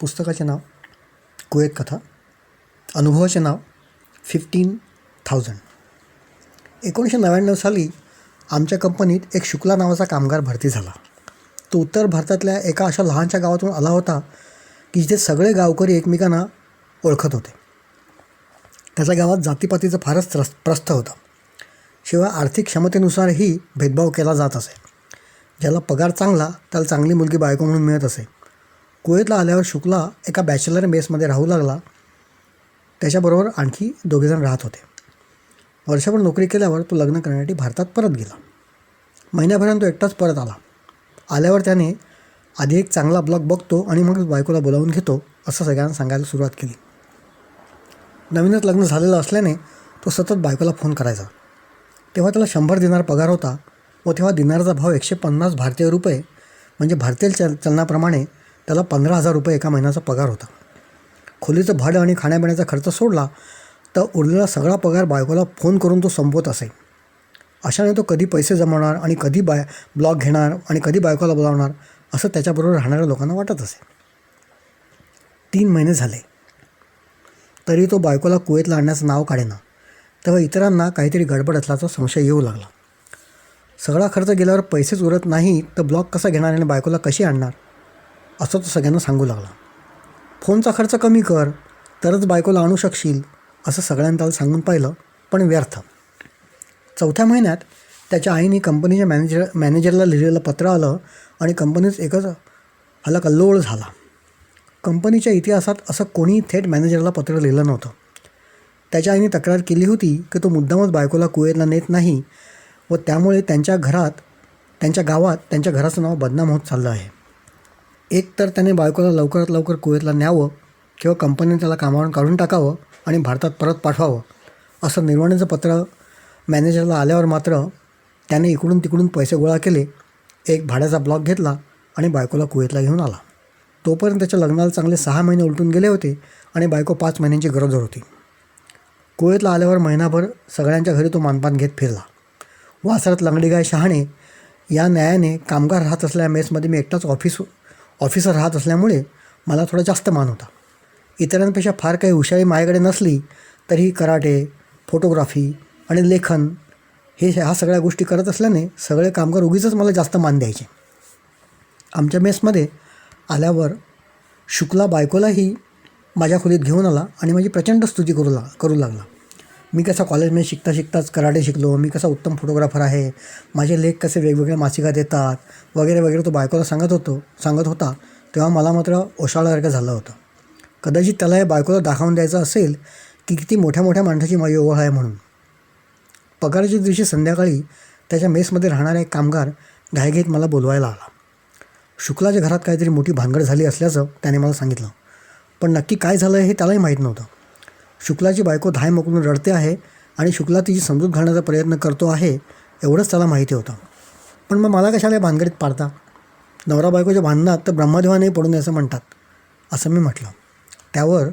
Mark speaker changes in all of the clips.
Speaker 1: पुस्तकाचे नाव कुवैत कथा. अनुभवाचे नाव 15,000. 1999 साली आमच्या कंपनीत एक शुक्ला नावाचा कामगार भरती झाला. तो उत्तर भारतातल्या एका अशा लहानशा गावातून आला होता की जिथे सगळे गावकरी एकमेकांना ओळखत होते. त्याच्या गावात जातीपातीचं फारच प्रस्थ होतं. शिवाय आर्थिक क्षमतेनुसारही भेदभाव केला जात असे. ज्याला पगार चांगला त्याला चांगली मुलगी बायको म्हणून मिळत असे. कुवैतला आल्यावर शुक्ला एका बॅचलर मेसमध्ये राहू लागला. त्याच्याबरोबर आणखी दोघेजण राहत होते. वर्षभर नोकरी केल्यावर तो लग्न करण्यासाठी भारतात परत गेला. महिन्याभरात तो एकटाच परत आला. आल्यावर त्याने आधी एक चांगला ब्लॉग बघतो आणि मग बायकोला बोलावून घेतो असं सगळ्यांना सांगायला सुरुवात केली. नवीनच लग्न झालेलं असल्याने तो सतत बायकोला फोन करायचा. तेव्हा त्याला 100 दिनार पगार होता व तेव्हा दिनारचा भाव 150 भारतीय रुपये म्हणजे भारतीय चलनाप्रमाणे त्याला 15,000 रुपये एका महिन्याचा पगार होता. खोलीचं भाडं आणि खाण्यापिण्याचा खर्च सोडला तर उरलेला सगळा पगार बायकोला फोन करून तो संपवत असे. अशाने तो कधी पैसे जमवणार आणि कधी ब्लॉग घेणार आणि कधी बायकोला बोलावणार असं त्याच्याबरोबर राहणाऱ्या लोकांना वाटत असे. 3 महिने झाले तरी तो बायकोला कुवैतला आणण्याचं नाव काढेना. तेव्हा इतरांना काहीतरी गडबड असल्याचा संशय येऊ लागला. सगळा खर्च गेल्यावर पैसेच उरत नाही तर ब्लॉग कसा घेणार आणि बायकोला कशी आणणार असं तो सगळ्यांना सांगू लागला. फोनचा खर्च कमी कर तरच बायकोला आणू शकशील असं सगळ्यांनी त्याला सांगून पाहिलं पण व्यर्थ. 4थ्या महिन्यात त्याच्या आईने कंपनीच्या मॅनेजरला लिहिलेलं पत्र आलं आणि कंपनीच एकच हलकल्लोळ झाला. कंपनीच्या इतिहासात असं कोणी थेट मॅनेजरला पत्र लिहिलं नव्हतं. त्याच्या आईने तक्रार केली होती की तो मुद्दामच बायकोला कुवैतला नेत नाही व त्यामुळे त्यांच्या गावात त्यांच्या घराचं नाव बदनाम होत चाललं आहे. एक तर त्याने बायकोला लवकरात लवकर कुवैतला न्यावं किंवा कंपनीने त्याला कामावरून काढून टाकावं आणि भारतात परत पाठवावं असं निर्वाणीचं पत्र मॅनेजरला आल्यावर मात्र त्याने इकडून तिकडून पैसे गोळा केले. एक भाड्याचा ब्लॉक घेतला आणि बायकोला कुवैतला घेऊन आला. तोपर्यंत त्याच्या लग्नाला चांगले 6 महिने उलटून गेले होते आणि बायको 5 महिन्यांची गरोदर होती. कुवैतला आल्यावर महिनाभर सगळ्यांच्या घरी तो मानपान घेत फिरला. वासरात लंगडी गाय शहाणे या न्यायाने कामगार राहत असलेल्या मेसमध्ये मी एकटाच ऑफिसर राहत असल्यामुळे मला थोडा जास्त मान होता. इतरांपेक्षा फार काही हुशारी माझ्याकडे नसली तरीही कराटे, फोटोग्राफी आणि लेखन ह्या सगळ्या गोष्टी करत असल्याने सगळे कामगार उगीचच मला जास्त मान द्यायचे. आमच्या मेसमध्ये आल्यावर शुक्ला बायकोलाही माझ्या खोलीत घेऊन आला आणि माझी प्रचंड स्तुती करू लागला. मी कसा कॉलेजमध्ये शिकताच कराटे शिकलो, मी कसा उत्तम फोटोग्राफर आहे, माझे लेख कसे वेगवेगळ्या मासिकात येतात वगैरे वगैरे तो बायकोला सांगत होता. तेव्हा मला मात्र ओशाळल्यासारखं झालं होतं. कदाचित त्याला हे बायकोला दाखवून द्यायचं असेल की किती मोठ्या मोठ्या माणसाची माझी ओळख आहे म्हणून. पगाराच्या दिवशी संध्याकाळी त्याच्या मेसमध्ये राहणारा एक कामगार घाईघाईत मला बोलवायला आला. शुक्लाच्या घरात काहीतरी मोठी भानगड झाली असल्याचं त्याने मला सांगितलं. पण नक्की काय झालं हे त्यालाही माहीत नव्हतं. शुक्लाची बायको धाय मोकळून रडते आहे आणि शुक्ला तिची समजूत घालण्याचा प्रयत्न करतो आहे एवढंच त्याला माहिती होतं. पण मग मला कशाला या भानगडीत पाडता? नवरा बायकोच्या भांडणात तर ब्रह्मदेवाने पडून असं म्हणतात असं मी म्हटलं. त्यावर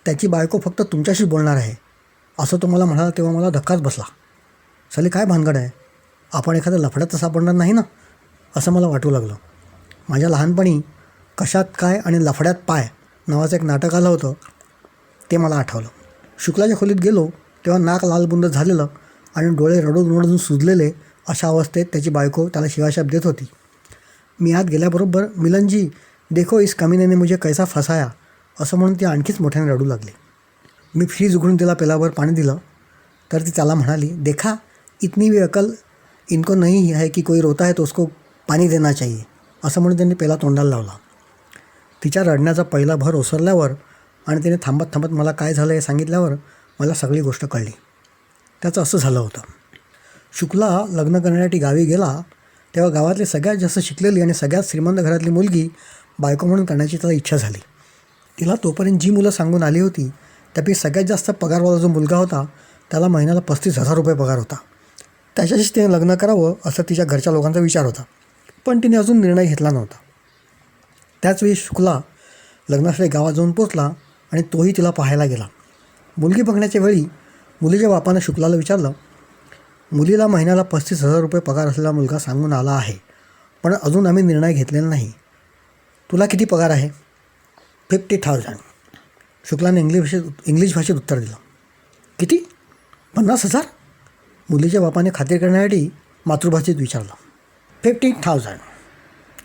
Speaker 1: त्याची बायको फक्त तुमच्याशीच बोलणार आहे असं तो मला म्हणाला. तेव्हा मला धक्काच बसला. साली काय भानगड आहे? आपण एखाद्या लफड्यात सापडणार नाही ना असं मला वाटू लागलं. माझ्या लहानपणी कशात काय आणि लफड्यात पाय नावाचं एक नाटक आलं होतं ते मला आठवलं. शुक्लाच्या खोलीत गेलो तेव्हा नाक लालबुंद झालेलं आणि डोळे रडून सुजलेले अशा अवस्थेत त्याची बायको त्याला शिवाशाप देत होती. मी आत गेल्याबरोबर मिलनजी देखो इस कमीने ने मुझे कैसा फसाया असं म्हणून ती आणखीच मोठ्याने रडू लागली. मी फ्रीज उघडून तिला पेलावर पाणी दिलं तर ती त्याला म्हणाली, देखा इतनी भी अकल इनको नहीं है कि कोई रोता है तो उसको पाणी देना चाहिए असं म्हणून त्यांनी पेला तोंडाला लावला. तिच्या रडण्याचा पहिला भर ओसरल्यावर आणि तिने थांबत मला काय झालं हे सांगितल्यावर मला सगळी गोष्ट कळली. त्याचं असं झालं होतं. शुक्ला लग्न करण्यासाठी गावी गेला तेव्हा गावातली सगळ्यात जास्त शिकलेली आणि सगळ्यात श्रीमंत घरातली मुलगी बायको म्हणून करण्याची त्याला इच्छा झाली. तिला तोपर्यंत जी मुलं सांगून आली होती त्यापैकी सगळ्यात जास्त पगारवाला जो मुलगा होता त्याला महिन्याला 35,000 रुपये पगार होता. त्याच्याशीच तिने लग्न करावं असं तिच्या घरच्या लोकांचा विचार होता. पण तिने अजून निर्णय घेतला नव्हता. त्याचवेळी शुक्ला लग्नासाठी गावात जाऊन पोचला आणि तोही तिला पाहायला गेला. मुलगी बघण्याच्या वेळी मुलीच्या बापानं शुक्लाला विचारलं, मुलीला महिन्याला 35,000 रुपये पगार असलेला मुलगा सांगून आला आहे पण अजून आम्ही निर्णय घेतलेला नाही. तुला किती पगार आहे? 50,000. शुक्लाने इंग्लिश भाषेत उत्तर दिलं. किती? 50,000? मुलीच्या बापाने खात्री करण्यासाठी मातृभाषेत विचारलं. 50,000.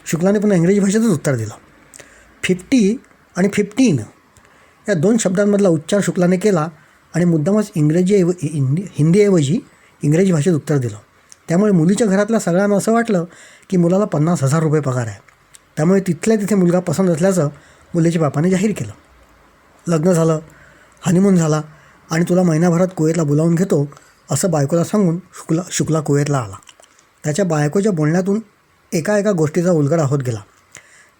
Speaker 1: शुक्लाने पुन्हा इंग्रजी भाषेतच उत्तर दिलं. 50 आणि 15 या 2 शब्दांमधला उच्चार शुक्लाने केला आणि मुद्दामच हिंदीऐवजी इंग्रजी भाषेत उत्तर दिलं. त्यामुळे मुलीच्या घरातल्या सगळ्यांना असं वाटलं की मुलाला 50,000 रुपये पगार आहे. त्यामुळे तिथल्या तिथे मुलगा पसंत असल्याचं मुलीच्या बापाने जाहीर केलं. लग्न झालं, हनीमून झाला आणि तुला महिनाभरात कुवेतला बोलावून घेतो असं बायकोला सांगून शुक्ला कुवेतला आला. त्याच्या बायकोच्या बोलण्यातून एका गोष्टीचा उलगडा होत गेला.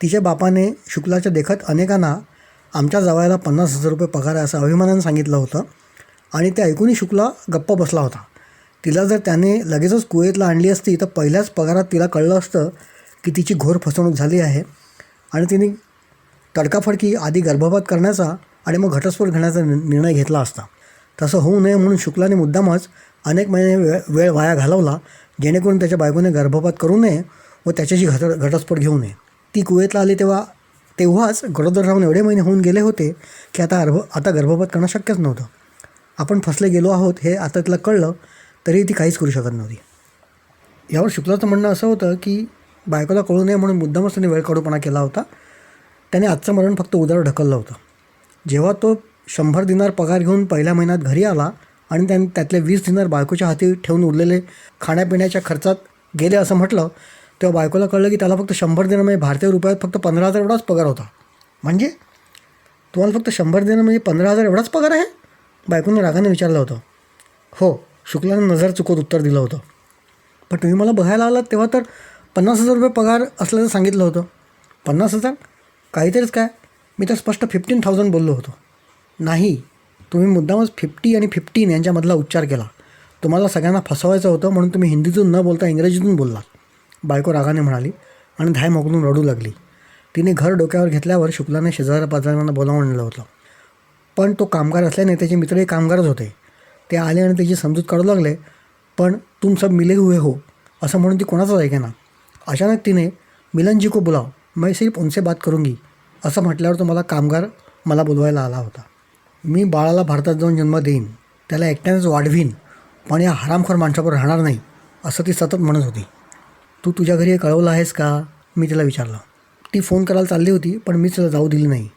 Speaker 1: तिच्या बापाने शुक्लाच्या देखत अनेकांना आमच्या जावयाला 50,000 रुपये पगार आहे असं अभिमानानं सांगितलं होतं आणि ते ऐकूनही शुक्ला गप्प बसला होता. तिला जर त्याने लगेचच कुवेतला आणली असती तर पहिल्याच पगारात तिला कळलं असतं की तिची घोर फसवणूक झाली आहे आणि तिने तडकाफडकी आधी गर्भपात करण्याचा आणि मग घटस्फोट घेण्याचा निर्णय घेतला असता. तसं होऊ नये म्हणून शुक्लाने मुद्दामच अनेक महिने वेळ वाया घालवला जेणेकरून त्याच्या बायकोने गर्भपात करू नये व त्याच्याशी घटस्फोट घेऊ नये. ती कुवेतला आली तेव्हाच गरोदर राहून एवढे महिने होऊन गेले होते की आता गर्भपात करणं शक्यच नव्हतं. आपण फसले गेलो आहोत हे आता तिला कळलं तरी ती काहीच करू शकत नव्हती. यावर शुक्लाचं म्हणणं असं होतं की बायकोला कळू नये म्हणून मुद्दामच त्याने वेळकाढूपणा केला होता. त्याने आजचं मरण फक्त उद्यावर ढकललं होतं. जेव्हा तो 100 दिनार पगार घेऊन पहिल्या महिन्यात घरी आला आणि त्याने त्यातले 20 दिनार बायकोच्या हाती ठेवून उरलेले खाण्यापिण्याच्या खर्चात गेले असं म्हटलं तेव्हा बायकोला कळलं की त्याला फक्त 100 दिनार म्हणजे भारतीय रुपयात फक्त 15,000 एवढाच पगार होता. म्हणजे तुम्हाला फक्त 100 दिनार म्हणजे 15,000 एवढाच पगार आहे? बायकोने रागाने विचारलं होतं. हो, शुक्लाने नजर चुकवत उत्तर दिलं होतं. पण तुम्ही मला बघायला आलात तेव्हा तर 50,000 रुपये पगार असल्याचं सांगितलं होतं. 50,000? काहीतरीच काय? मी तर स्पष्ट 15,000 बोललो होतो. नाही, तुम्ही मुद्दामच 50 आणि 15 यांच्यामधला उच्चार केला. तुम्हाला सगळ्यांना फसवायचं होतं म्हणून तुम्ही हिंदीतून न बोलता इंग्रजीतून बोललात. बायको रागाने म्हणाली आणि धाय मोकलून रडू लागली. तिने घर डोक्यावर घेतल्यावर शुक्लाने शेजाऱ्या-पाजाऱ्यांना बोलावून आणलं होतं. पण तो कामगार असल्याने त्याचे मित्रही कामगारच होते. ते आले आणि त्याची समजूत काढू लागले. पण तुम सब मिले हुए हो असं म्हणून ती कोणाचंच ऐकेना. अचानक तिने मिलन जी को बुलाव, मैं सिर्फ उनसे बात करूंगी असं म्हटल्यावर तो कामगार मला बोलवायला आला होता. मी बाळाला भारतात जाऊन जन्म देईन, त्याला एकट्यानेच वाढवीन, पण या हरामखोर माणसाबरोबर राहणार नाही असं ती सतत म्हणत होती. तू तुझ्या घरी हे कळवलं आहेस का? मी तिला विचारलं. ती फोन करायला चालली होती पण मी तिला जाऊ दिली नाही.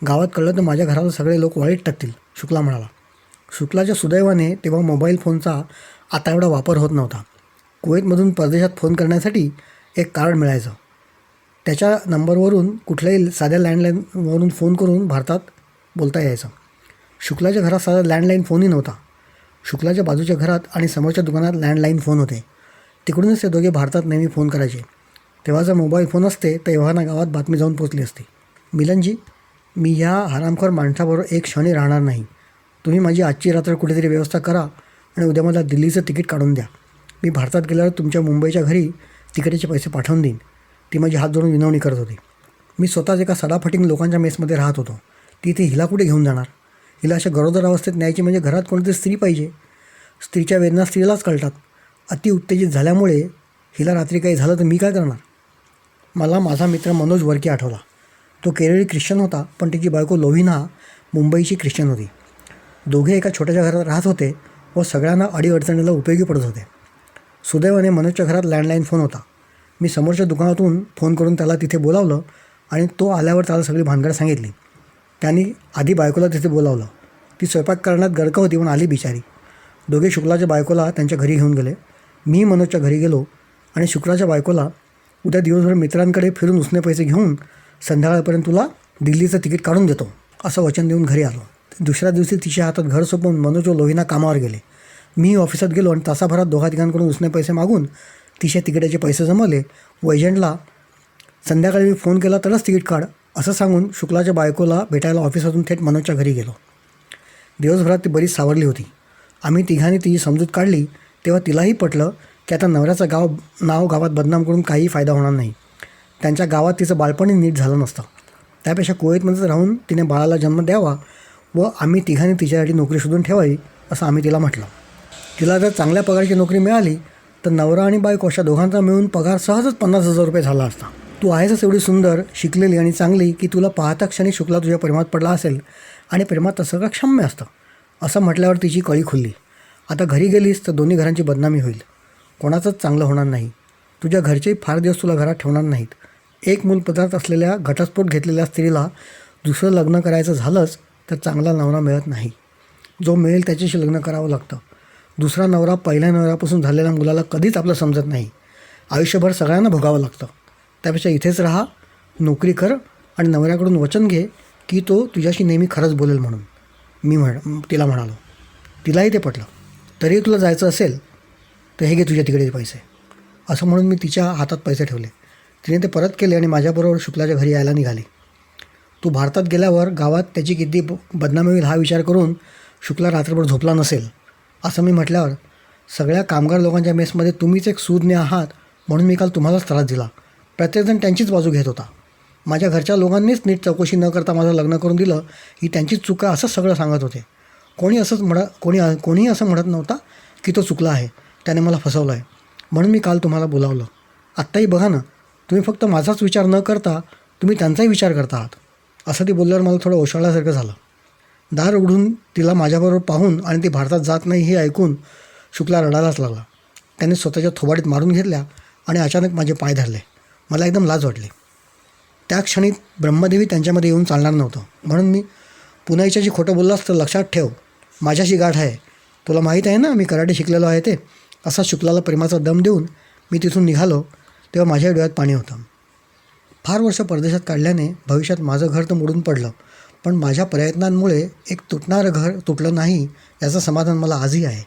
Speaker 1: गावात कळलं तर माझ्या घराला सगळे लोक वाईट टाकतील, शुक्ला म्हणाला. शुक्लाच्या सुदैवाने तेव्हा मोबाईल फोनचा आता एवढा वापर होत नव्हता. कुवेतमधून परदेशात फोन करण्यासाठी एक कार्ड मिळायचं. त्याच्या नंबरवरून कुठल्याही साध्या लँडलाईनवरून फोन करून भारतात बोलता यायचं. शुक्लाच्या घरात साधा लँडलाईन फोनही नव्हता. शुक्लाच्या बाजूच्या घरात आणि समोरच्या दुकानात लँडलाईन फोन होते. तिकडूनच ते दोघे भारतात नेहमी फोन करायचे. तेव्हा जर मोबाईल फोन असते तर एव्हाना गावात बातमी जाऊन पोचली असती. मिलनजी, मी ह्या हरामखोर माणसाबरोबर एक क्षणी राहणार नाही. तुम्ही माझी आजची रात्र कुठेतरी व्यवस्था करा आणि उद्या मला दिल्लीचं तिकीट काढून द्या. मी भारतात गेल्यावर तुमच्या मुंबईच्या घरी तिकिटाचे पैसे पाठवून देईन. ती माझी हात जोडून विनवणी करत होती. मी स्वतःच एका सडाफटिंग लोकांच्या मेसमध्ये राहत होतो. ती इथे हिला कुठे घेऊन जाणार? हिला अशा गरोदर अवस्थेत न्यायची म्हणजे घरात कोणतरी स्त्री पाहिजे. स्त्रीच्या वेदना स्त्रीलाच कळतात. अति उत्तेजित झाल्यामुळे हिला रात्री काही झालं तर मी काय करणार? मला माझा मित्र मनोज वर्के आठवला. तो केरळी ख्रिश्चन होता पण त्याची बायको लोहिना मुंबईची ख्रिश्चन होती. दोघे एका छोट्याशा घरात राहत होते व सगळ्यांना अडीअडचणीला उपयोगी पडत होते. सुदैवाने मनोजच्या घरात लँडलाईन फोन होता. मी समोरच्या दुकानातून फोन करून त्याला तिथे बोलावलं आणि तो आल्यावर त्याला सगळी भानगड सांगितली. त्यांनी आधी बायकोला तिथे बोलावलं. ती स्वयंपाक करण्यात गरका होती पण आली बिचारी. दोघे शुक्लाच्या बायकोला त्यांच्या घरी घेऊन गेले. मी मनोजच्या घरी गेलो आणि शुक्लाच्या बायकोला उद्या दिवसभर मित्रांकडे फिरून उसने पैसे घेऊन संध्याकाळपर्यंत तुला दिल्लीचं तिकीट काढून देतो असं वचन देऊन घरी आलो. दुसऱ्या दिवशी तिच्या हातात घर सोपवून मनोज व लोहिना कामावर गेले. मी ऑफिसात गेलो आणि तासाभरात दोघा-तिघांकडून उसने पैसे मागून तिच्या तिकिटाचे पैसे जमवले व एजंटला संध्याकाळी मी फोन केला तरच तिकीट काढ असं सांगून शुक्लाच्या बायकोला भेटायला ऑफिसातून थेट मनोजच्या घरी गेलो. दिवसभरात ती बरीच सावरली होती. आम्ही तिघांनी तिची समजूत काढली तेव्हा तिलाही पटलं की आता नवऱ्याचं नाव गावात बदनाम करून काहीही फायदा होणार नाही. त्यांच्या गावात तिचं बाळपणही नीट झालं नसतं. त्यापेक्षा कुवेतमध्येच राहून तिने बाळाला जन्म द्यावा व आम्ही तिघांनी तिच्यासाठी नोकरी शोधून ठेवावी असं आम्ही तिला म्हटलं. तिला जर चांगल्या पगाराची नोकरी मिळाली तर नवरा आणि बायको अशा दोघांचा मिळून पगार सहजच 50,000 रुपये झाला असता. तू आहेसच एवढी सुंदर, शिकलेली आणि चांगली की तुला पाहता क्षणी शुक्ला तुझ्या प्रेमात पडला असेल आणि प्रेमात तसं का क्षम्य असतं. असं म्हटल्यावर तिची कळी खुलली. आता घरी गेलीस तर दोन्ही घरांची बदनामी होईल. कोणाचंच चांगलं होणार नाही. तुझ्या घरचेही फार दिवस तुला घरात ठेवणार नाहीत. एक मूलपदार्थ असलेल्या घटस्फोट घेतलेल्या स्त्रीला दुसरं लग्न करायचं झालंच तर चांगला नवरा मिळत नाही. जो मिळेल त्याच्याशी लग्न करावं लागतं. दुसरा नवरा पहिल्या नवऱ्यापासून झालेल्या मुलाला कधीच आपलं समजत नाही. आयुष्यभर सगळ्यांना भोगावं लागतं. त्यापेक्षा इथेच राहा, नोकरी कर आणि नवऱ्याकडून वचन घे की तो तुझ्याशी नेहमी खरंच बोलेल म्हणून. तिला म्हणालो. तिलाही ते पटलं. तरीही तुला जायचं असेल तर हे घे तुझ्या तिकडे पैसे. असं म्हणून मी तिच्या हातात पैसे ठेवले. तिने ते परत केले आणि माझ्याबरोबर शुक्लाच्या घरी यायला निघाली. तू भारतात गेल्यावर गावात त्याची किती बदनामी होईल हा विचार करून शुक्ला रात्रभर झोपला नसेल. असं मी म्हटल्यावर, सगळ्या कामगार लोकांच्या मेसमध्ये तुम्हीच एक सूज्ञ आहात म्हणून मी काल तुम्हालाच त्रास दिला. प्रत्येकजण त्यांचीच बाजू घेत होता. माझ्या घरच्या लोकांनीच नीट चौकशी न करता माझं लग्न करून दिलं ही त्यांचीच चूक आहे असंच सगळं सांगत होते. कोणीही असं म्हणत नव्हता की तो चुकला आहे, त्याने मला फसवलं आहे. म्हणून मी काल तुम्हाला बोलावलं. आत्ताही बघा ना, तुम्ही फक्त माझाच विचार न करता तुम्ही त्यांचाही विचार करता आहात. असं ती बोलल्यावर मला थोडं ओशाळल्यासारखं झालं. दार उघडून तिला माझ्याबरोबर पाहून आणि ती भारतात जात नाही हे ऐकून शुक्ला रडायलाच लागला. त्याने स्वतःच्या थोबाडीत मारून घेतल्या आणि अचानक माझे पाय धरले. मला एकदम लाज वाटली. त्या क्षणी ब्रह्मदेवी त्यांच्यामध्ये येऊन चालणार नव्हतं. म्हणून मी, पुन्हा हिच्याशी खोटं बोललास तर लक्षात ठेव, माझ्याशी गाठ आहे. तुला माहीत आहे ना मी कराटे शिकलेलो आहे ते. असा शुक्लाला प्रेमाचा दम देऊन मी तिथून निघालो तेव्हा माझ्या डोळ्यात पाणी होतं. फार वर्ष परदेशात काढल्याने भविष्यात माझं घर तर मोडून पडलं, पण माझ्या प्रयत्नांमुळे एक तुटणारं घर तुटलं नाही याचं समाधान मला आजही आहे.